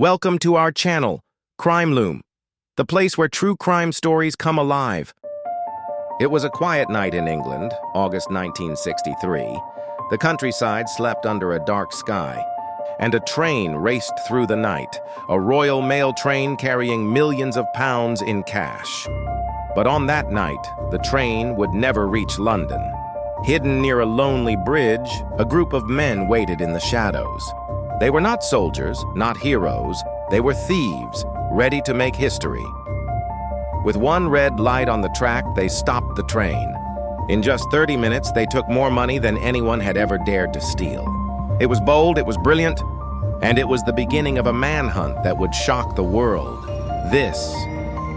Welcome to our channel, Crime Loom, the place where true crime stories come alive. It was a quiet night in England, August 1963. The countryside slept under a dark sky, and a train raced through the night, a Royal Mail train carrying millions of pounds in cash. But on that night, the train would never reach London. Hidden near a lonely bridge, a group of men waited in the shadows. They were not soldiers, not heroes. They were thieves, ready to make history. With one red light on the track, they stopped the train. In just 30 minutes, they took more money than anyone had ever dared to steal. It was bold, it was brilliant, and it was the beginning of a manhunt that would shock the world. This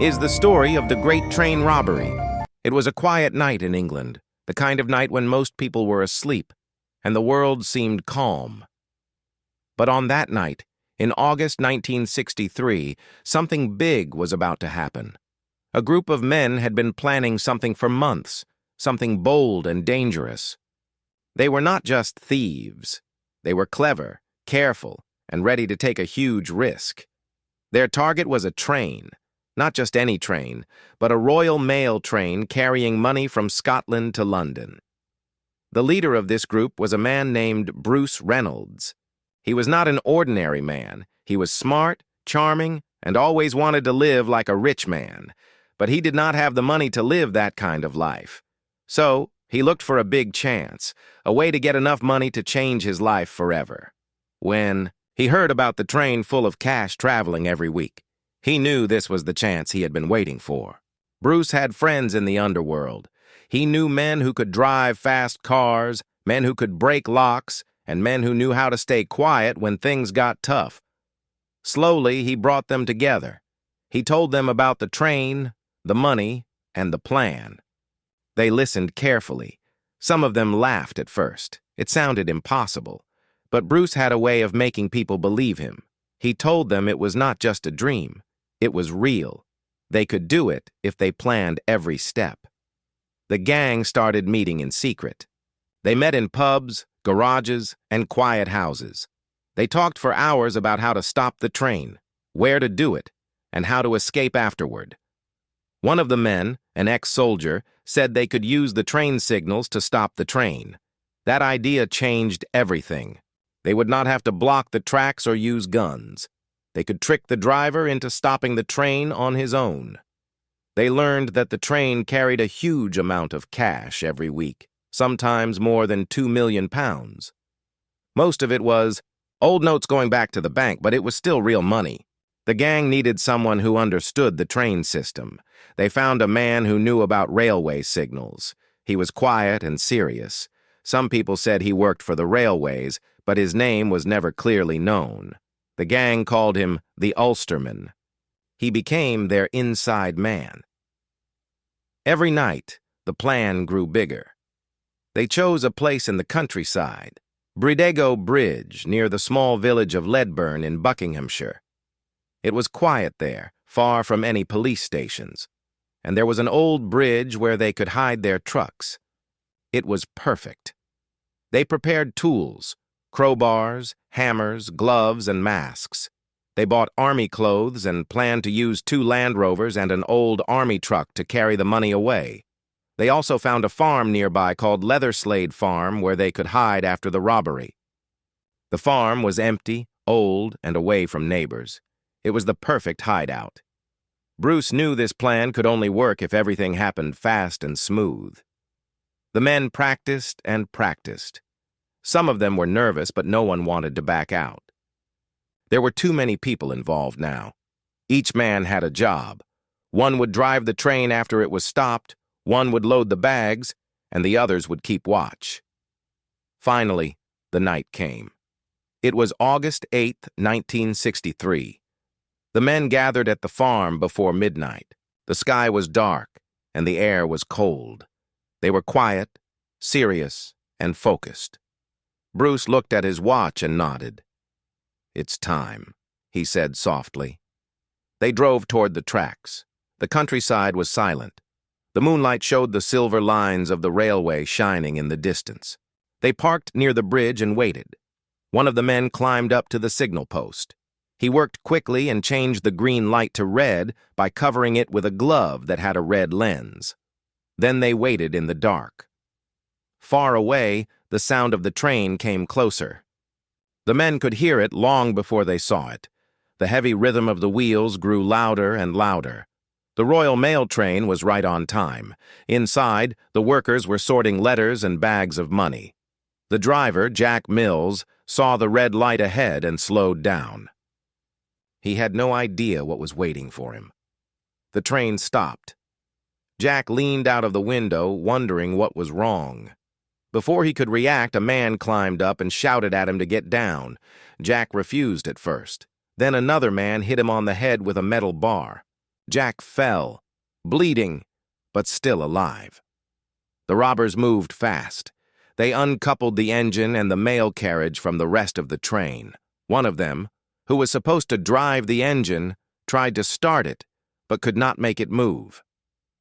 is the story of the Great Train Robbery. It was a quiet night in England, the kind of night when most people were asleep, and the world seemed calm. But on that night, in August 1963, something big was about to happen. A group of men had been planning something for months, something bold and dangerous. They were not just thieves. They were clever, careful, and ready to take a huge risk. Their target was a train, not just any train, but a Royal Mail train carrying money from Scotland to London. The leader of this group was a man named Bruce Reynolds. He was not an ordinary man. He was smart, charming, and always wanted to live like a rich man. But he did not have the money to live that kind of life. So, he looked for a big chance, a way to get enough money to change his life forever. When he heard about the train full of cash traveling every week, he knew this was the chance he had been waiting for. Bruce had friends in the underworld. He knew men who could drive fast cars, men who could break locks, and men who knew how to stay quiet when things got tough. Slowly, he brought them together. He told them about the train, the money, and the plan. They listened carefully. Some of them laughed at first. It sounded impossible. But Bruce had a way of making people believe him. He told them it was not just a dream. It was real. They could do it if they planned every step. The gang started meeting in secret. They met in pubs, garages, and quiet houses. They talked for hours about how to stop the train, where to do it, and how to escape afterward. One of the men, an ex-soldier, said they could use the train signals to stop the train. That idea changed everything. They would not have to block the tracks or use guns. They could trick the driver into stopping the train on his own. They learned that the train carried a huge amount of cash every week, sometimes more than 2 million pounds. Most of it was old notes going back to the bank, but it was still real money. The gang needed someone who understood the train system. They found a man who knew about railway signals. He was quiet and serious. Some people said he worked for the railways, but his name was never clearly known. The gang called him the Ulsterman. He became their inside man. Every night, the plan grew bigger. They chose a place in the countryside, Bridego Bridge, near the small village of Ledburn in Buckinghamshire. It was quiet there, far from any police stations, and there was an old bridge where they could hide their trucks. It was perfect. They prepared tools, crowbars, hammers, gloves, and masks. They bought army clothes and planned to use 2 Land Rovers and an old army truck to carry the money away. They also found a farm nearby called Leatherslade Farm where they could hide after the robbery. The farm was empty, old, and away from neighbors. It was the perfect hideout. Bruce knew this plan could only work if everything happened fast and smooth. The men practiced and practiced. Some of them were nervous, but no one wanted to back out. There were too many people involved now. Each man had a job. One would drive the train after it was stopped, one would load the bags, and the others would keep watch. Finally, the night came. It was August 8th, 1963. The men gathered at the farm before midnight. The sky was dark, and the air was cold. They were quiet, serious, and focused. Bruce looked at his watch and nodded. "It's time," he said softly. They drove toward the tracks. The countryside was silent. The moonlight showed the silver lines of the railway shining in the distance. They parked near the bridge and waited. One of the men climbed up to the signal post. He worked quickly and changed the green light to red by covering it with a glove that had a red lens. Then they waited in the dark. Far away, the sound of the train came closer. The men could hear it long before they saw it. The heavy rhythm of the wheels grew louder and louder. The Royal Mail train was right on time. Inside, the workers were sorting letters and bags of money. The driver, Jack Mills, saw the red light ahead and slowed down. He had no idea what was waiting for him. The train stopped. Jack leaned out of the window, wondering what was wrong. Before he could react, a man climbed up and shouted at him to get down. Jack refused at first. Then another man hit him on the head with a metal bar. Jack fell, bleeding, but still alive. The robbers moved fast. They uncoupled the engine and the mail carriage from the rest of the train. One of them, who was supposed to drive the engine, tried to start it, but could not make it move.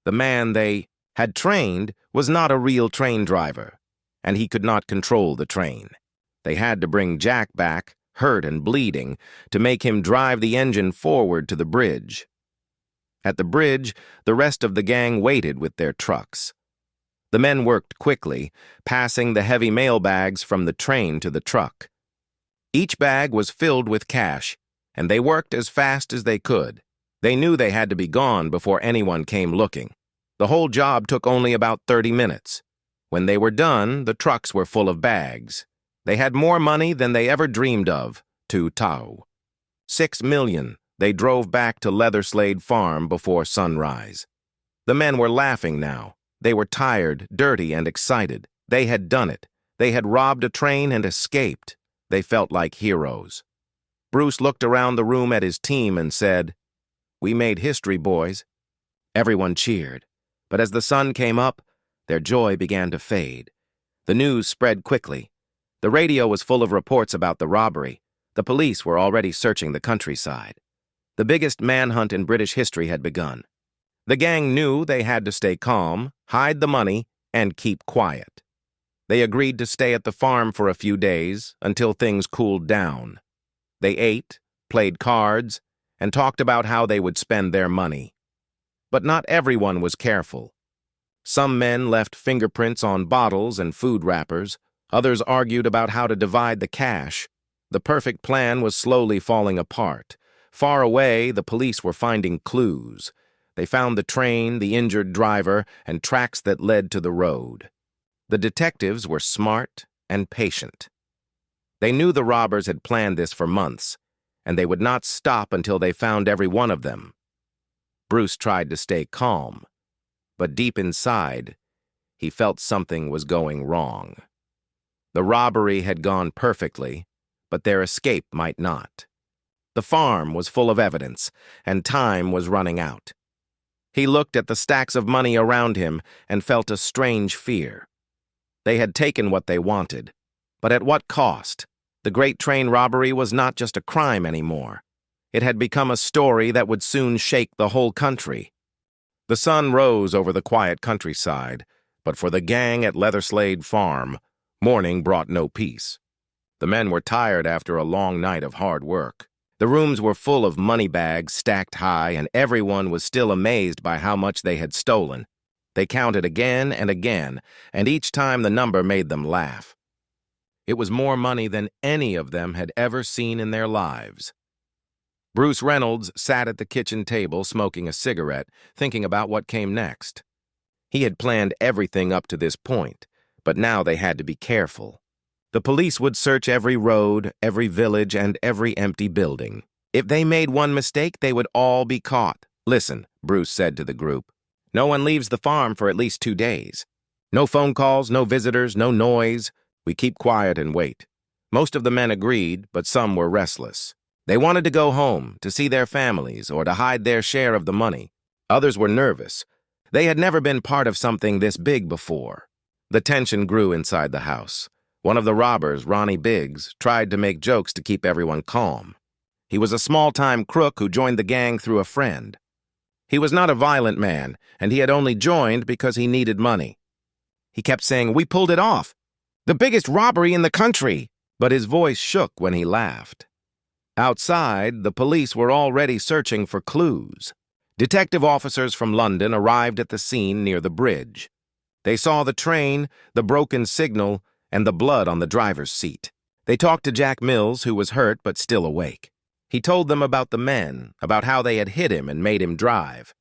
The man they had trained was not a real train driver, and he could not control the train. They had to bring Jack back, hurt and bleeding, to make him drive the engine forward to the bridge. At the bridge, the rest of the gang waited with their trucks. The men worked quickly, passing the heavy mail bags from the train to the truck. Each bag was filled with cash, and they worked as fast as they could. They knew they had to be gone before anyone came looking. The whole job took only about 30 minutes. When they were done, the trucks were full of bags. They had more money than they ever dreamed of, to Tau. 6 million they drove back to Leatherslade Farm before sunrise. The men were laughing now. They were tired, dirty, and excited. They had done it. They had robbed a train and escaped. They felt like heroes. Bruce looked around the room at his team and said, "We made history, boys." Everyone cheered, but as the sun came up, their joy began to fade. The news spread quickly. The radio was full of reports about the robbery. The police were already searching the countryside. The biggest manhunt in British history had begun. The gang knew they had to stay calm, hide the money, and keep quiet. They agreed to stay at the farm for a few days until things cooled down. They ate, played cards, and talked about how they would spend their money. But not everyone was careful. Some men left fingerprints on bottles and food wrappers. Others argued about how to divide the cash. The perfect plan was slowly falling apart. Far away, the police were finding clues. They found the train, the injured driver, and tracks that led to the road. The detectives were smart and patient. They knew the robbers had planned this for months, and they would not stop until they found every one of them. Bruce tried to stay calm, but deep inside, he felt something was going wrong. The robbery had gone perfectly, but their escape might not. The farm was full of evidence, and time was running out. He looked at the stacks of money around him and felt a strange fear. They had taken what they wanted, but at what cost? The Great Train Robbery was not just a crime anymore. It had become a story that would soon shake the whole country. The sun rose over the quiet countryside, but for the gang at Leatherslade Farm, morning brought no peace. The men were tired after a long night of hard work. The rooms were full of money bags stacked high, and everyone was still amazed by how much they had stolen. They counted again and again, and each time the number made them laugh. It was more money than any of them had ever seen in their lives. Bruce Reynolds sat at the kitchen table smoking a cigarette, thinking about what came next. He had planned everything up to this point, but now they had to be careful. The police would search every road, every village, and every empty building. If they made one mistake, they would all be caught. "Listen," Bruce said to the group. "No one leaves the farm for at least 2 days. No phone calls, no visitors, no noise. We keep quiet and wait." Most of the men agreed, but some were restless. They wanted to go home, to see their families, or to hide their share of the money. Others were nervous. They had never been part of something this big before. The tension grew inside the house. One of the robbers, Ronnie Biggs, tried to make jokes to keep everyone calm. He was a small-time crook who joined the gang through a friend. He was not a violent man, and he had only joined because he needed money. He kept saying, "We pulled it off. The biggest robbery in the country." But his voice shook when he laughed. Outside, the police were already searching for clues. Detective officers from London arrived at the scene near the bridge. They saw the train, the broken signal, and the blood on the driver's seat. They talked to Jack Mills, who was hurt but still awake. He told them about the men, about how they had hit him and made him drive.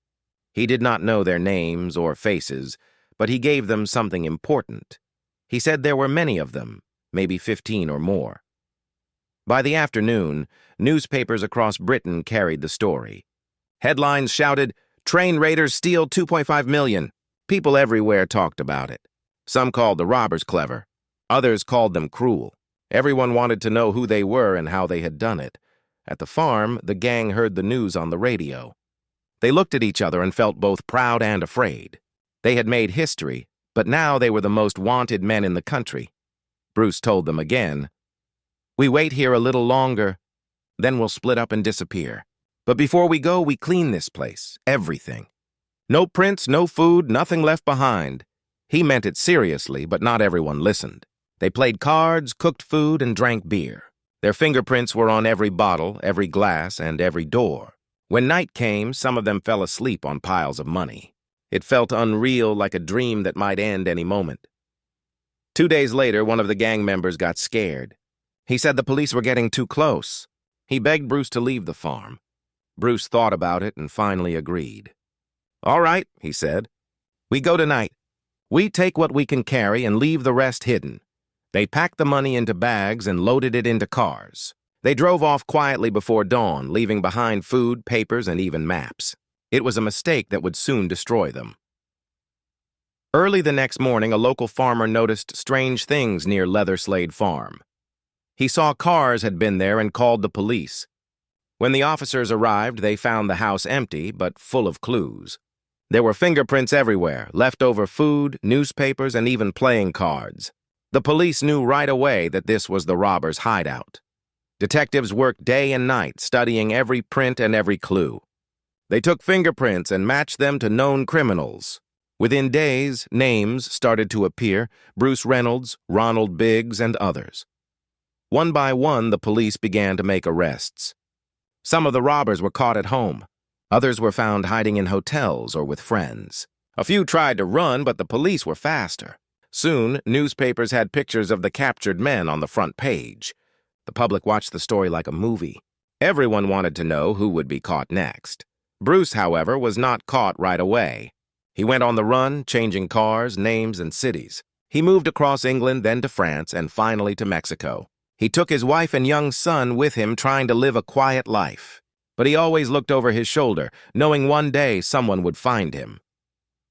He did not know their names or faces, but he gave them something important. He said there were many of them, maybe 15 or more. By the afternoon, newspapers across Britain carried the story. Headlines shouted, "Train raiders steal 2.5 million. People everywhere talked about it. Some called the robbers clever. Others called them cruel. Everyone wanted to know who they were and how they had done it. At the farm, the gang heard the news on the radio. They looked at each other and felt both proud and afraid. They had made history, but now they were the most wanted men in the country. Bruce told them again, "We wait here a little longer, then we'll split up and disappear. But before we go, we clean this place, everything. No prints, no food, nothing left behind." He meant it seriously, but not everyone listened. They played cards, cooked food, and drank beer. Their fingerprints were on every bottle, every glass, and every door. When night came, some of them fell asleep on piles of money. It felt unreal, like a dream that might end any moment. 2 days later, one of the gang members got scared. He said the police were getting too close. He begged Bruce to leave the farm. Bruce thought about it and finally agreed. "All right," he said. "We go tonight. We take what we can carry and leave the rest hidden." They packed the money into bags and loaded it into cars. They drove off quietly before dawn, leaving behind food, papers, and even maps. It was a mistake that would soon destroy them. Early the next morning, a local farmer noticed strange things near Leatherslade Farm. He saw cars had been there and called the police. When the officers arrived, they found the house empty, but full of clues. There were fingerprints everywhere, leftover food, newspapers, and even playing cards. The police knew right away that this was the robbers' hideout. Detectives worked day and night, studying every print and every clue. They took fingerprints and matched them to known criminals. Within days, names started to appear: Bruce Reynolds, Ronald Biggs, and others. One by one, the police began to make arrests. Some of the robbers were caught at home. Others were found hiding in hotels or with friends. A few tried to run, but the police were faster. Soon, newspapers had pictures of the captured men on the front page. The public watched the story like a movie. Everyone wanted to know who would be caught next. Bruce, however, was not caught right away. He went on the run, changing cars, names, and cities. He moved across England, then to France, and finally to Mexico. He took his wife and young son with him, trying to live a quiet life. But he always looked over his shoulder, knowing one day someone would find him.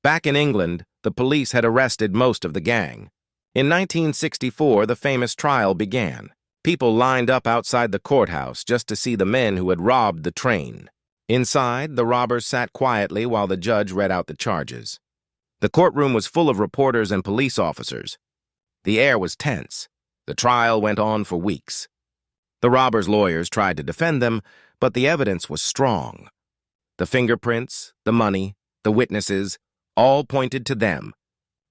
Back in England, the police had arrested most of the gang. In 1964, the famous trial began. People lined up outside the courthouse just to see the men who had robbed the train. Inside, the robbers sat quietly while the judge read out the charges. The courtroom was full of reporters and police officers. The air was tense. The trial went on for weeks. The robbers' lawyers tried to defend them, but the evidence was strong. The fingerprints, the money, the witnesses, all pointed to them.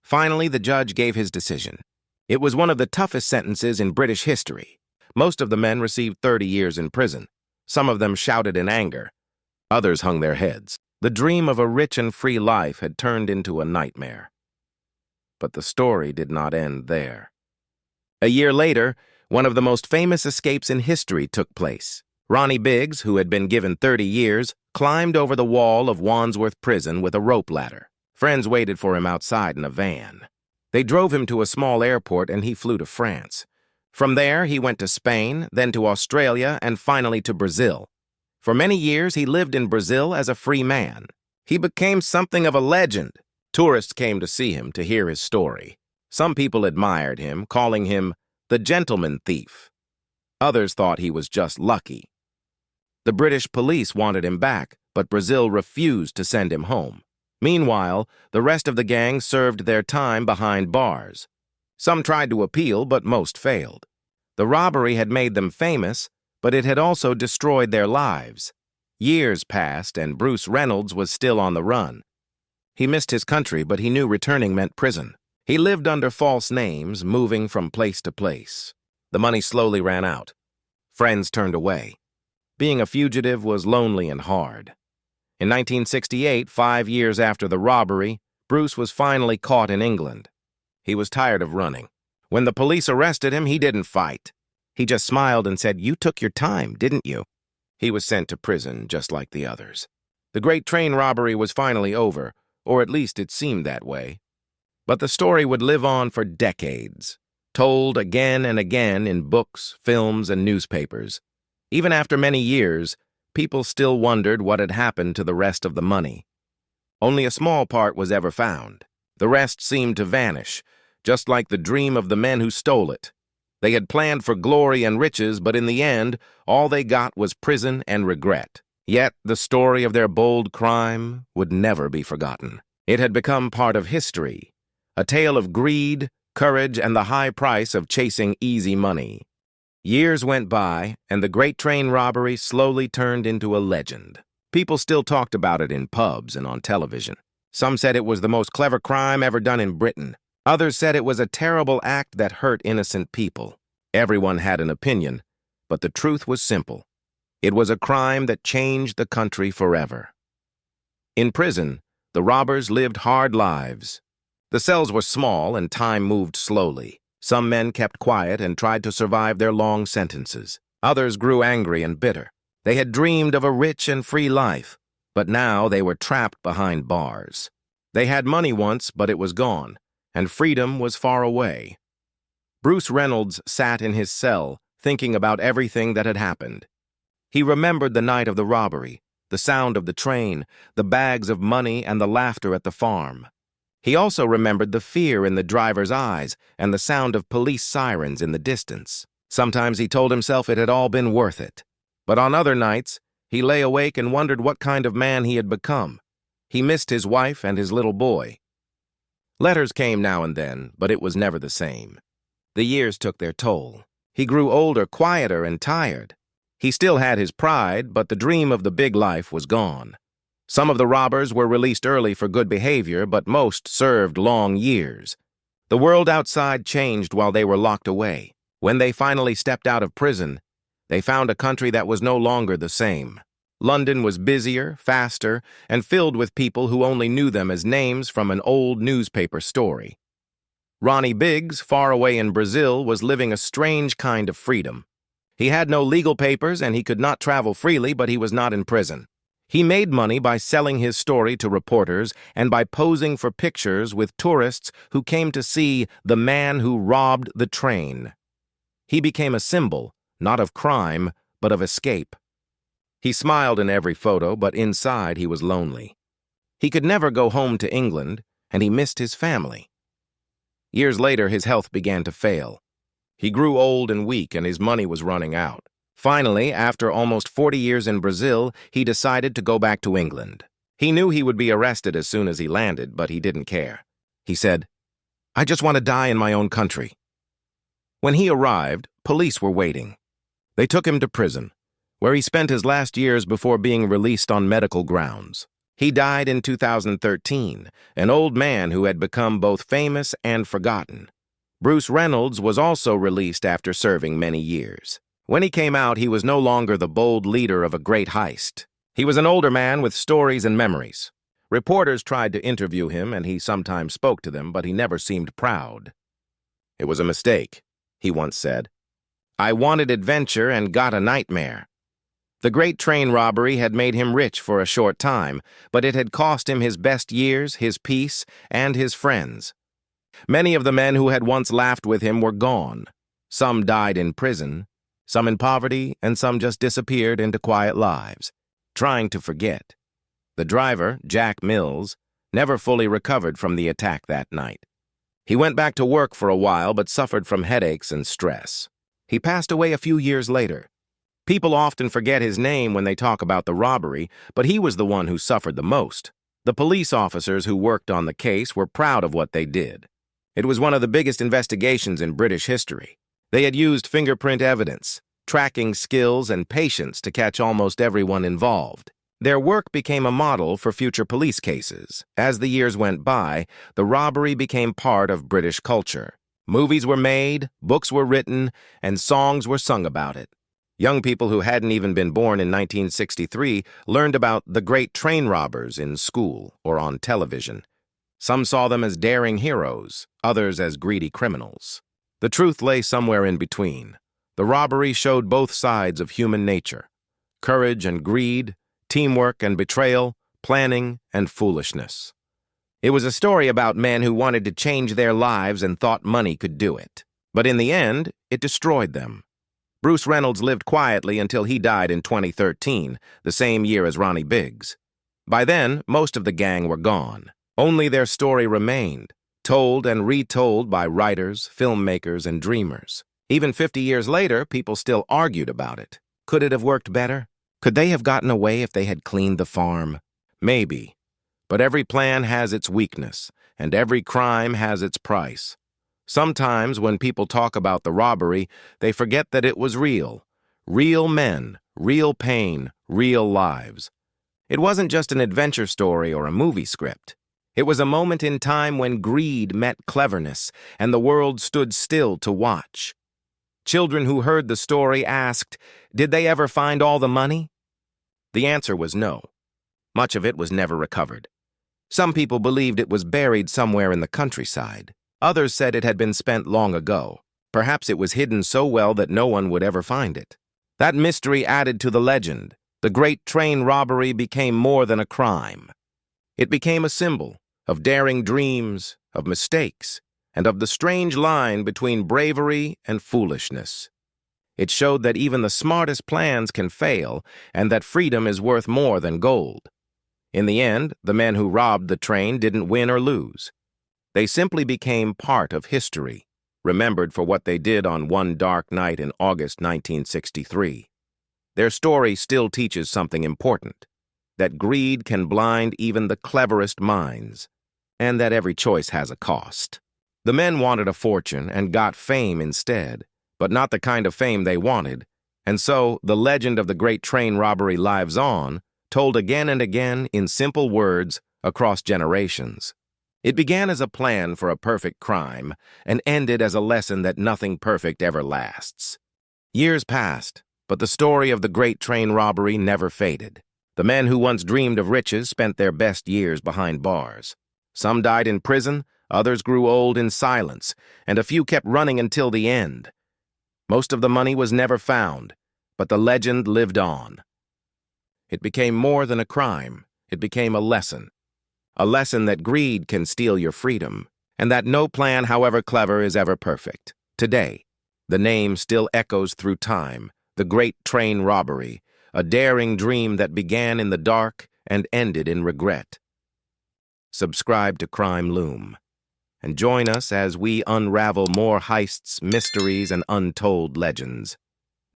Finally, the judge gave his decision. It was one of the toughest sentences in British history. Most of the men received 30 years in prison. Some of them shouted in anger. Others hung their heads. The dream of a rich and free life had turned into a nightmare. But the story did not end there. A year later, one of the most famous escapes in history took place. Ronnie Biggs, who had been given 30 years, climbed over the wall of Wandsworth Prison with a rope ladder. Friends waited for him outside in a van. They drove him to a small airport and he flew to France. From there, he went to Spain, then to Australia, and finally to Brazil. For many years, he lived in Brazil as a free man. He became something of a legend. Tourists came to see him, to hear his story. Some people admired him, calling him the gentleman thief. Others thought he was just lucky. The British police wanted him back, but Brazil refused to send him home. Meanwhile, the rest of the gang served their time behind bars. Some tried to appeal, but most failed. The robbery had made them famous, but it had also destroyed their lives. Years passed, and Bruce Reynolds was still on the run. He missed his country, but he knew returning meant prison. He lived under false names, moving from place to place. The money slowly ran out. Friends turned away. Being a fugitive was lonely and hard. In 1968, 5 years after the robbery, Bruce was finally caught in England. He was tired of running. When the police arrested him, he didn't fight. He just smiled and said, "You took your time, didn't you?" He was sent to prison just like the others. The Great Train Robbery was finally over, or at least it seemed that way. But the story would live on for decades, told again and again in books, films, and newspapers. Even after many years, people still wondered what had happened to the rest of the money. Only a small part was ever found. The rest seemed to vanish, just like the dream of the men who stole it. They had planned for glory and riches, but in the end, all they got was prison and regret. Yet the story of their bold crime would never be forgotten. It had become part of history, a tale of greed, courage, and the high price of chasing easy money. Years went by, and the Great Train Robbery slowly turned into a legend. People still talked about it in pubs and on television. Some said it was the most clever crime ever done in Britain. Others said it was a terrible act that hurt innocent people. Everyone had an opinion, but the truth was simple. It was a crime that changed the country forever. In prison, the robbers lived hard lives. The cells were small and time moved slowly. Some men kept quiet and tried to survive their long sentences. Others grew angry and bitter. They had dreamed of a rich and free life, but now they were trapped behind bars. They had money once, but it was gone, and freedom was far away. Bruce Reynolds sat in his cell, thinking about everything that had happened. He remembered the night of the robbery, the sound of the train, the bags of money, and the laughter at the farm. He also remembered the fear in the driver's eyes and the sound of police sirens in the distance. Sometimes he told himself it had all been worth it. But on other nights, he lay awake and wondered what kind of man he had become. He missed his wife and his little boy. Letters came now and then, but it was never the same. The years took their toll. He grew older, quieter, and tired. He still had his pride, but the dream of the big life was gone. Some of the robbers were released early for good behavior, but most served long years. The world outside changed while they were locked away. When they finally stepped out of prison, they found a country that was no longer the same. London was busier, faster, and filled with people who only knew them as names from an old newspaper story. Ronnie Biggs, far away in Brazil, was living a strange kind of freedom. He had no legal papers and he could not travel freely, but he was not in prison. He made money by selling his story to reporters and by posing for pictures with tourists who came to see the man who robbed the train. He became a symbol, not of crime, but of escape. He smiled in every photo, but inside he was lonely. He could never go home to England, and he missed his family. Years later, his health began to fail. He grew old and weak, and his money was running out. Finally, after almost 40 years in Brazil, he decided to go back to England. He knew he would be arrested as soon as he landed, but he didn't care. He said, "I just want to die in my own country." When he arrived, police were waiting. They took him to prison, where he spent his last years before being released on medical grounds. He died in 2013, an old man who had become both famous and forgotten. Bruce Reynolds was also released after serving many years. When he came out, he was no longer the bold leader of a great heist. He was an older man with stories and memories. Reporters tried to interview him, and he sometimes spoke to them, but he never seemed proud. "It was a mistake," he once said. "I wanted adventure and got a nightmare." The Great Train Robbery had made him rich for a short time, but it had cost him his best years, his peace, and his friends. Many of the men who had once laughed with him were gone. Some died in prison, some in poverty, and some just disappeared into quiet lives, trying to forget. The driver, Jack Mills, never fully recovered from the attack that night. He went back to work for a while, but suffered from headaches and stress. He passed away a few years later. People often forget his name when they talk about the robbery, but he was the one who suffered the most. The police officers who worked on the case were proud of what they did. It was one of the biggest investigations in British history. They had used fingerprint evidence, tracking skills, and patience to catch almost everyone involved. Their work became a model for future police cases. As the years went by, the robbery became part of British culture. Movies were made, books were written, and songs were sung about it. Young people who hadn't even been born in 1963 learned about the Great Train Robbers in school or on television. Some saw them as daring heroes, others as greedy criminals. The truth lay somewhere in between. The robbery showed both sides of human nature: courage and greed, teamwork and betrayal, planning and foolishness. It was a story about men who wanted to change their lives and thought money could do it. But in the end, it destroyed them. Bruce Reynolds lived quietly until he died in 2013, the same year as Ronnie Biggs. By then, most of the gang were gone. Only their story remained, told and retold by writers, filmmakers, and dreamers. Even 50 years later, people still argued about it. Could it have worked better? Could they have gotten away if they had cleaned the farm? Maybe. But every plan has its weakness, and every crime has its price. Sometimes when people talk about the robbery, they forget that it was real. Real men, real pain, real lives. It wasn't just an adventure story or a movie script. It was a moment in time when greed met cleverness, and the world stood still to watch. Children who heard the story asked, did they ever find all the money? The answer was no. Much of it was never recovered. Some people believed it was buried somewhere in the countryside. Others said it had been spent long ago. Perhaps it was hidden so well that no one would ever find it. That mystery added to the legend. The Great Train Robbery became more than a crime. It became a symbol of daring dreams, of mistakes, and of the strange line between bravery and foolishness. It showed that even the smartest plans can fail, and that freedom is worth more than gold. In the end, the men who robbed the train didn't win or lose. They simply became part of history, remembered for what they did on one dark night in August 1963. Their story still teaches something important: that greed can blind even the cleverest minds, and that every choice has a cost. The men wanted a fortune and got fame instead, but not the kind of fame they wanted, and so the legend of the Great Train Robbery lives on, told again and again in simple words across generations. It began as a plan for a perfect crime and ended as a lesson that nothing perfect ever lasts. Years passed, but the story of the Great Train Robbery never faded. The men who once dreamed of riches spent their best years behind bars. Some died in prison, others grew old in silence, and a few kept running until the end. Most of the money was never found, but the legend lived on. It became more than a crime. It became a lesson. A lesson that greed can steal your freedom, and that no plan, however clever, is ever perfect. Today, the name still echoes through time: the Great Train Robbery, a daring dream that began in the dark and ended in regret. Subscribe to Crime Loom, and join us as we unravel more heists, mysteries, and untold legends.